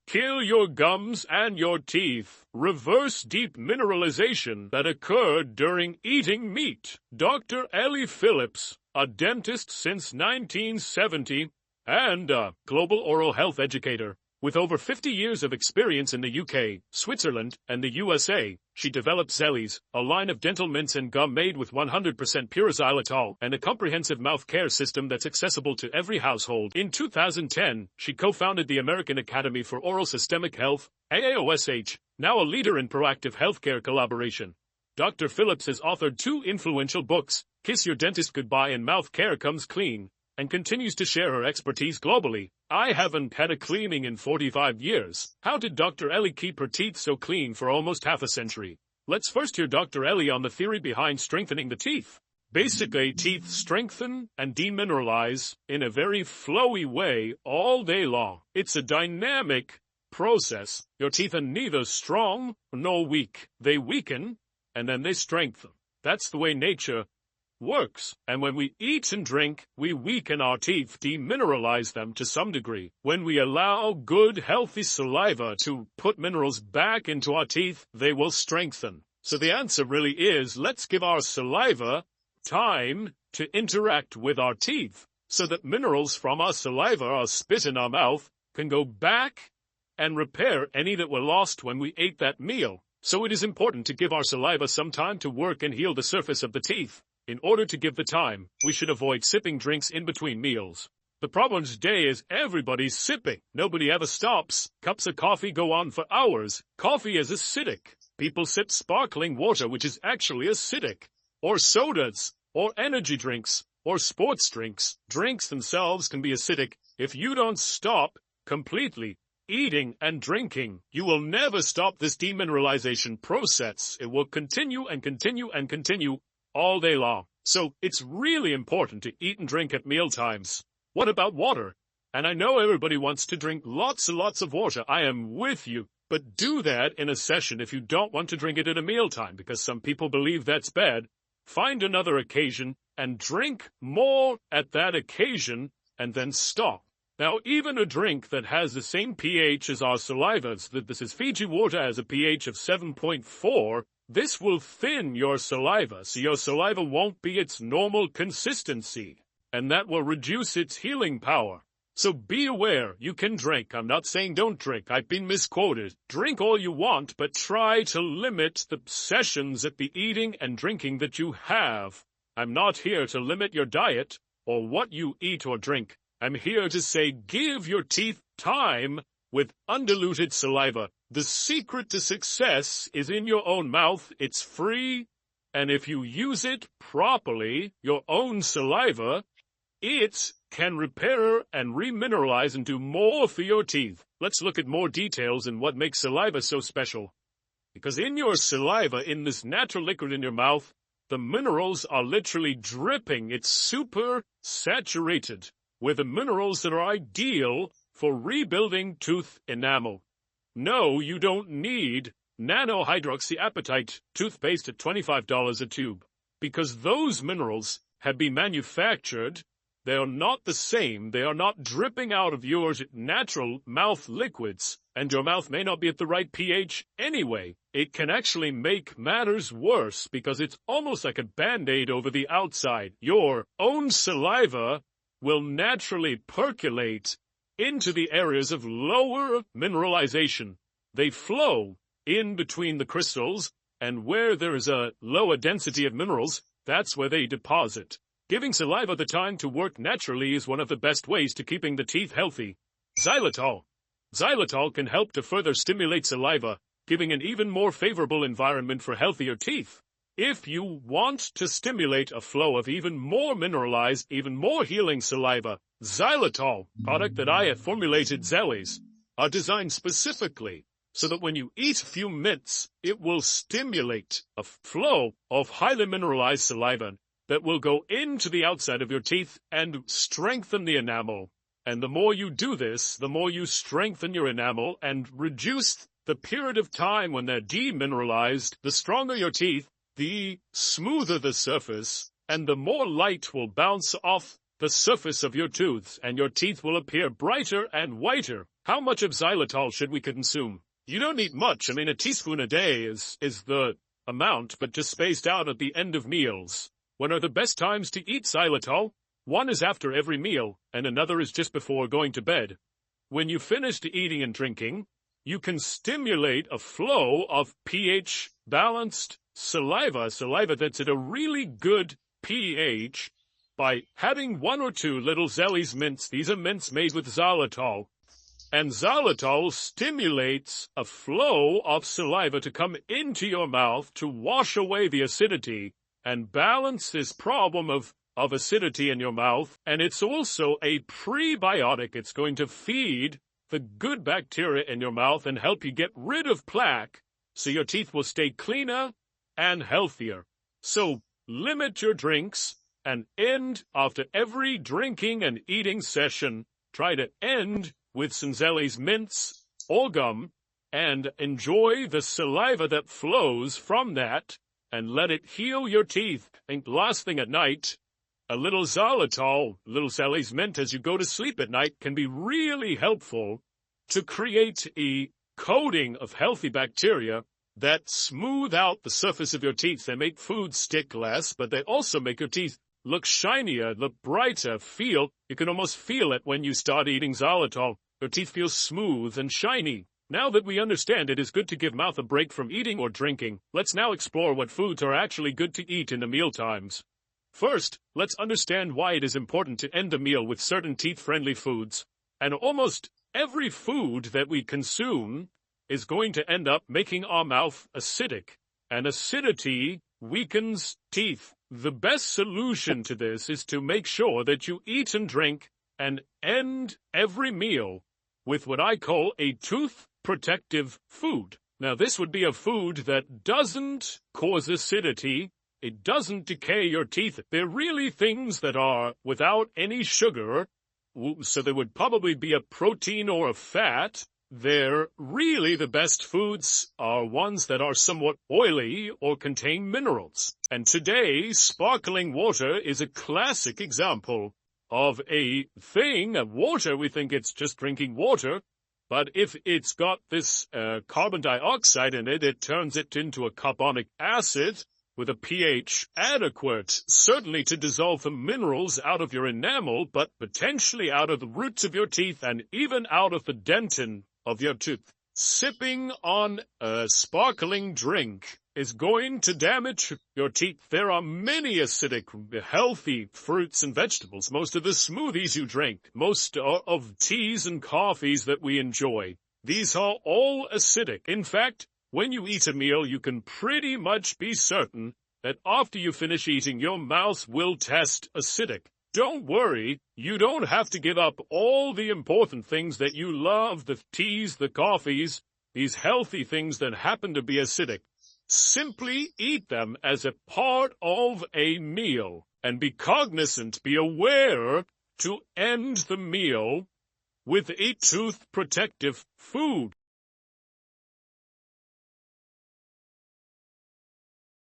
Kill your gums and your teeth. Reverse deep mineralization that occurred during eating meat. Dr. Ellie Phillips, a dentist since 1970 and a global oral health educator. With over 50 years of experience in the UK, Switzerland, and the USA, she developed Zellies, a line of dental mints and gum made with 100% pure xylitol, and a comprehensive mouth care system that's accessible to every household. In 2010, she co-founded the American Academy for Oral Systemic Health, AAOSH, now a leader in proactive healthcare collaboration. Dr. Phillips has authored 2 influential books, Kiss Your Dentist Goodbye and Mouth Care Comes Clean, and continues to share her expertise globally. I haven't had a cleaning in 45 years. How did Dr. Ellie keep her teeth so clean for almost half a century? Let's first hear Dr. Ellie on the theory behind strengthening the teeth. Basically, teeth strengthen and demineralize in a very flowy way all day long. It's a dynamic process. Your teeth are neither strong nor weak. They weaken and then they strengthen. That's the way nature works. And when we eat and drink, we weaken our teeth, demineralize them to some degree. When we allow good, healthy saliva to put minerals back into our teeth, they will strengthen. So the answer really is, let's give our saliva time to interact with our teeth so that minerals from our saliva, our spit in our mouth, can go back and repair any that were lost when we ate that meal. So it is important to give our saliva some time to work and heal the surface of the teeth. In order to give the time, we should avoid sipping drinks in between meals. The problem today is everybody's sipping. Nobody ever stops. Cups of coffee go on for hours. Coffee is acidic. People sip sparkling water, which is actually acidic. Or sodas, or energy drinks, or sports drinks. Drinks themselves can be acidic. If you don't stop completely eating and drinking, you will never stop this demineralization process. It will continue and continue and continue all day long. So it's really important to eat and drink at meal times. What about water? And I know everybody wants to drink lots and lots of water. I am with you. But do that in a session if you don't want to drink it at a mealtime, because some people believe that's bad. Find another occasion and drink more at that occasion and then stop. Now, even a drink that has the same pH as our saliva, this is Fiji water, has a pH of 7.4, this will thin your saliva, so your saliva won't be its normal consistency, and that will reduce its healing power. So be aware, you can drink. I'm not saying don't drink. I've been misquoted. Drink all you want, but try to limit the sessions at the eating and drinking that you have. I'm not here to limit your diet or what you eat or drink. I'm here to say give your teeth time with undiluted saliva. The secret to success is in your own mouth. It's free, and if you use it properly, your own saliva, it can repair and remineralize and do more for your teeth. Let's look at more details in what makes saliva so special. Because in your saliva, in this natural liquid in your mouth, the minerals are literally dripping. It's super saturated with the minerals that are ideal for rebuilding tooth enamel. No, you don't need nanohydroxyapatite toothpaste at $25 a tube, because those minerals have been manufactured. They are not the same. They are not dripping out of your natural mouth liquids, and your mouth may not be at the right pH anyway. It can actually make matters worse because it's almost like a Band-Aid over the outside. Your own saliva will naturally percolate into the areas of lower mineralization. They flow in between the crystals, and where there is a lower density of minerals, that's where they deposit. Giving saliva the time to work naturally is one of the best ways to keeping the teeth healthy. Xylitol. Xylitol can help to further stimulate saliva, giving an even more favorable environment for healthier teeth. If you want to stimulate a flow of even more mineralized, even more healing saliva, xylitol, product that I have formulated, Zellies, are designed specifically so that when you eat a few mints, it will stimulate a flow of highly mineralized saliva that will go into the outside of your teeth and strengthen the enamel. And the more you do this, the more you strengthen your enamel and reduce the period of time when they're demineralized. The stronger your teeth, the smoother the surface, and the more light will bounce off the surface of your tooth, and your teeth will appear brighter and whiter. How much of xylitol should we consume? You don't need much. I mean, a teaspoon a day is the amount, but just spaced out at the end of meals. When are the best times to eat xylitol? One is after every meal, and another is just before going to bed. When you finish eating and drinking, you can stimulate a flow of pH-balanced saliva that's at a really good pH, by having 1 or 2 little Zelly's mints. These are mints made with xylitol. And xylitol stimulates a flow of saliva to come into your mouth to wash away the acidity and balance this problem of acidity in your mouth. And it's also a prebiotic. It's going to feed the good bacteria in your mouth and help you get rid of plaque so your teeth will stay cleaner and healthier. So limit your drinks and end after every drinking and eating session. Try to end with some Zelly's mints or gum and enjoy the saliva that flows from that and let it heal your teeth. And last thing at night, a little xylitol, a little Zelly's mint as you go to sleep at night can be really helpful to create a coating of healthy bacteria that smooth out the surface of your teeth. They make food stick less, but they also make your teeth look shinier, look brighter, you can almost feel it when you start eating xylitol. Your teeth feel smooth and shiny. Now that we understand it is good to give mouth a break from eating or drinking, let's now explore what foods are actually good to eat in the meal times. First, let's understand why it is important to end a meal with certain teeth-friendly foods. And almost every food that we consume is going to end up making our mouth acidic. And acidity weakens teeth. The best solution to this is to make sure that you eat and drink and end every meal with what I call a tooth-protective food. Now, this would be a food that doesn't cause acidity. It doesn't decay your teeth. They're really things that are without any sugar, so there would probably be a protein or a fat. They're really the best foods are ones that are somewhat oily or contain minerals. And today, sparkling water is a classic example of a thing. Water, we think it's just drinking water, but if it's got this carbon dioxide in it, it turns it into a carbonic acid with a pH adequate, certainly to dissolve the minerals out of your enamel, but potentially out of the roots of your teeth and even out of the dentin of your tooth. Sipping on a sparkling drink is going to damage your teeth. There are many acidic, healthy fruits and vegetables. Most of the smoothies you drink, most of teas and coffees that we enjoy, these are all acidic. In fact, when you eat a meal, you can pretty much be certain that after you finish eating, your mouth will test acidic. Don't worry, you don't have to give up all the important things that you love, the teas, the coffees, these healthy things that happen to be acidic. Simply eat them as a part of a meal and be cognizant, be aware to end the meal with a tooth protective food.